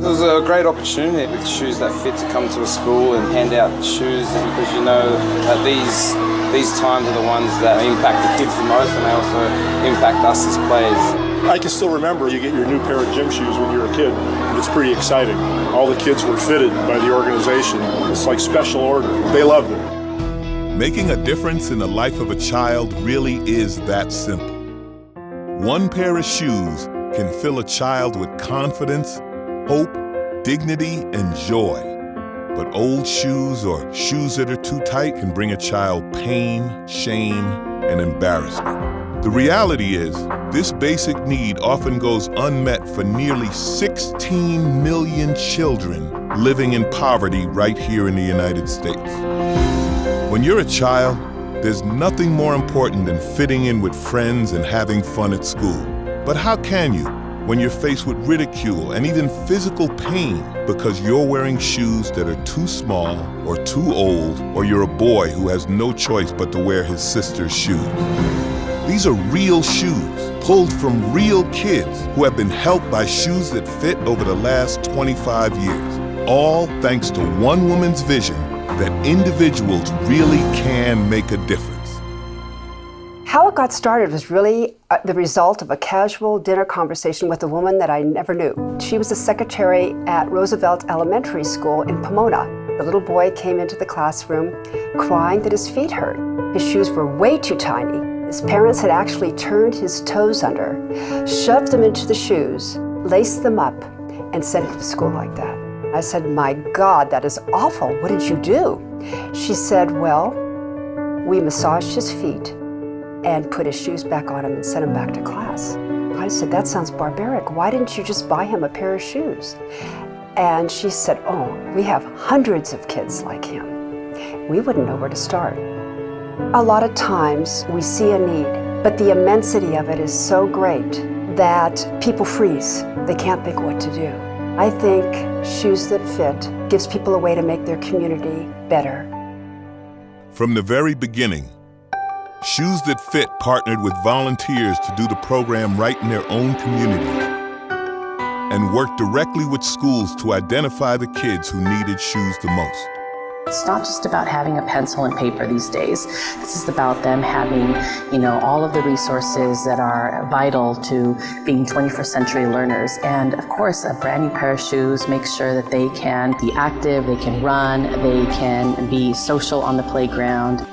It was a great opportunity with Shoes That Fit to come to a school and hand out shoes, because you know that these times are the ones that impact the kids the most, and they also impact us as players. I can still remember you get your new pair of gym shoes when you're a kid, and it's pretty exciting. All the kids were fitted by the organization. It's like special order. They loved it. Making a difference in the life of a child really is that simple. One pair of shoes can fill a child with confidence, hope, dignity, and joy. But old shoes or shoes that are too tight can bring a child pain, shame, and embarrassment. The reality is, this basic need often goes unmet for nearly 16 million children living in poverty right here in the United States. When you're a child, there's nothing more important than fitting in with friends and having fun at school. But how can you when you're faced with ridicule and even physical pain because you're wearing shoes that are too small or too old, or you're a boy who has no choice but to wear his sister's shoes? These are real shoes, pulled from real kids who have been helped by Shoes That Fit over the last 25 years. All thanks to one woman's vision that individuals really can make a difference. How it got started was really the result of a casual dinner conversation with a woman that I never knew. She was the secretary at Roosevelt Elementary School in Pomona. The little boy came into the classroom crying that his feet hurt. His shoes were way too tiny. His parents had actually turned his toes under, shoved them into the shoes, laced them up, and sent him to school like that. I said, "My God, that is awful. What did you do?" She said, "Well, we massaged his feet and put his shoes back on him and sent him back to class." I said, "That sounds barbaric. Why didn't you just buy him a pair of shoes?" And she said, "Oh, we have hundreds of kids like him. We wouldn't know where to start." A lot of times we see a need, but the immensity of it is so great that people freeze. They can't think what to do. I think Shoes That Fit gives people a way to make their community better. From the very beginning, Shoes That Fit partnered with volunteers to do the program right in their own communities and worked directly with schools to identify the kids who needed shoes the most. It's not just about having a pencil and paper these days. This is about them having, all of the resources that are vital to being 21st century learners. And of course, a brand new pair of shoes makes sure that they can be active, they can run, they can be social on the playground.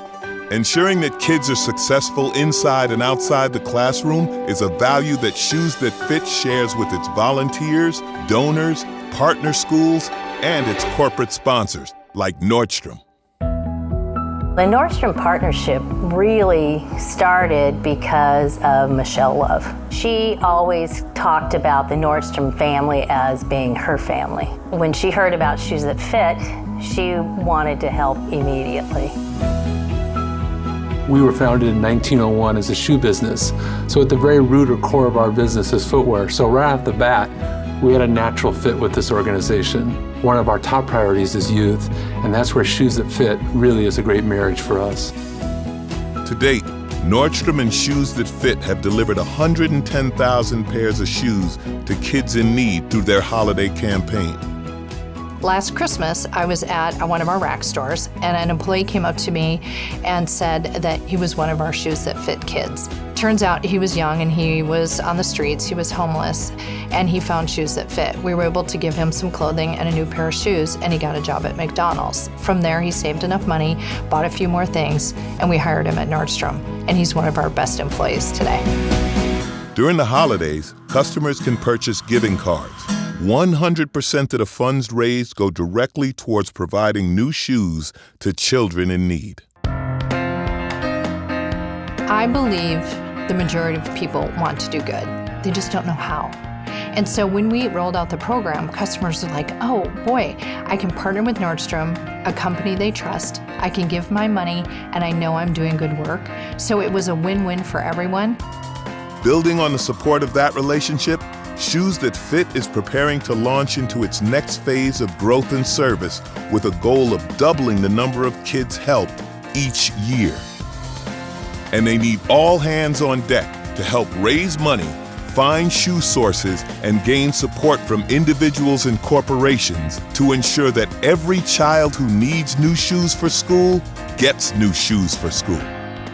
Ensuring that kids are successful inside and outside the classroom is a value that Shoes That Fit shares with its volunteers, donors, partner schools, and its corporate sponsors, like Nordstrom. The Nordstrom partnership really started because of Michelle Love. She always talked about the Nordstrom family as being her family. When she heard about Shoes That Fit, she wanted to help immediately. We were founded in 1901 as a shoe business. So at the very root or core of our business is footwear. So right off the bat, we had a natural fit with this organization. One of our top priorities is youth, and that's where Shoes That Fit really is a great marriage for us. To date, Nordstrom and Shoes That Fit have delivered 110,000 pairs of shoes to kids in need through their holiday campaign. Last Christmas, I was at one of our rack stores, and an employee came up to me and said that he was one of our Shoes That Fit kids. Turns out he was young and he was on the streets, he was homeless, and he found Shoes That Fit. We were able to give him some clothing and a new pair of shoes, and he got a job at McDonald's. From there, he saved enough money, bought a few more things, and we hired him at Nordstrom, and he's one of our best employees today. During the holidays, customers can purchase giving cards. 100% of the funds raised go directly towards providing new shoes to children in need. I believe the majority of people want to do good. They just don't know how. And so when we rolled out the program, customers are like, "Oh boy, I can partner with Nordstrom, a company they trust. I can give my money and I know I'm doing good work." So it was a win-win for everyone. Building on the support of that relationship, Shoes That Fit is preparing to launch into its next phase of growth and service with a goal of doubling the number of kids helped each year. And they need all hands on deck to help raise money, find shoe sources and gain support from individuals and corporations to ensure that every child who needs new shoes for school gets new shoes for school.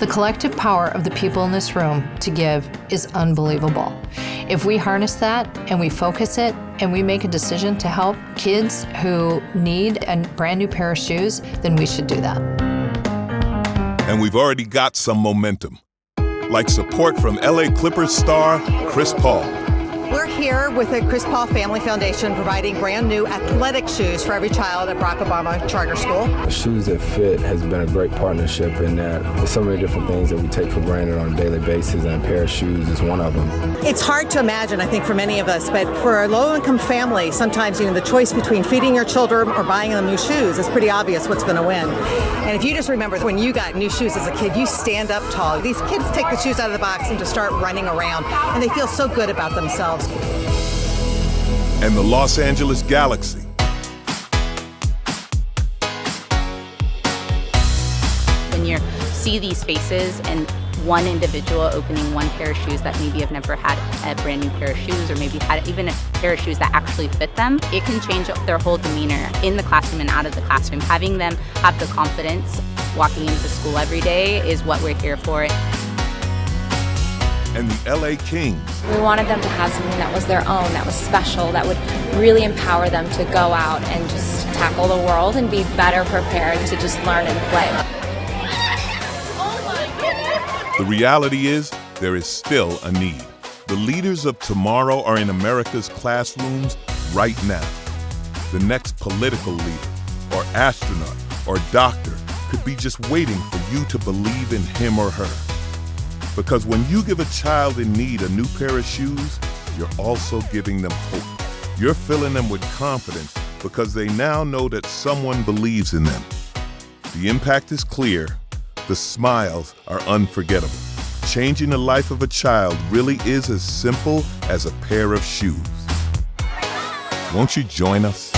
The collective power of the people in this room to give is unbelievable. If we harness that and we focus it and we make a decision to help kids who need a brand new pair of shoes, then we should do that. And we've already got some momentum, like support from LA Clippers star Chris Paul. We're here with the Chris Paul Family Foundation providing brand new athletic shoes for every child at Barack Obama Charter School. Shoes That Fit has been a great partnership in that there's so many different things that we take for granted on a daily basis, and a pair of shoes is one of them. It's hard to imagine, I think, for many of us, but for a low-income family, sometimes the choice between feeding your children or buying them new shoes is pretty obvious what's going to win. And if you just remember when you got new shoes as a kid, you stand up tall. These kids take the shoes out of the box and just start running around, and they feel so good about themselves. And the Los Angeles Galaxy. When you see these faces and one individual opening one pair of shoes that maybe have never had a brand new pair of shoes, or maybe had even a pair of shoes that actually fit them, it can change their whole demeanor in the classroom and out of the classroom. Having them have the confidence walking into school every day is what we're here for. And the LA Kings. We wanted them to have something that was their own, that was special, that would really empower them to go out and just tackle the world and be better prepared to just learn and play. The reality is, there is still a need. The leaders of tomorrow are in America's classrooms right now. The next political leader, or astronaut, or doctor could be just waiting for you to believe in him or her. Because when you give a child in need a new pair of shoes, you're also giving them hope. You're filling them with confidence because they now know that someone believes in them. The impact is clear. The smiles are unforgettable. Changing the life of a child really is as simple as a pair of shoes. Won't you join us?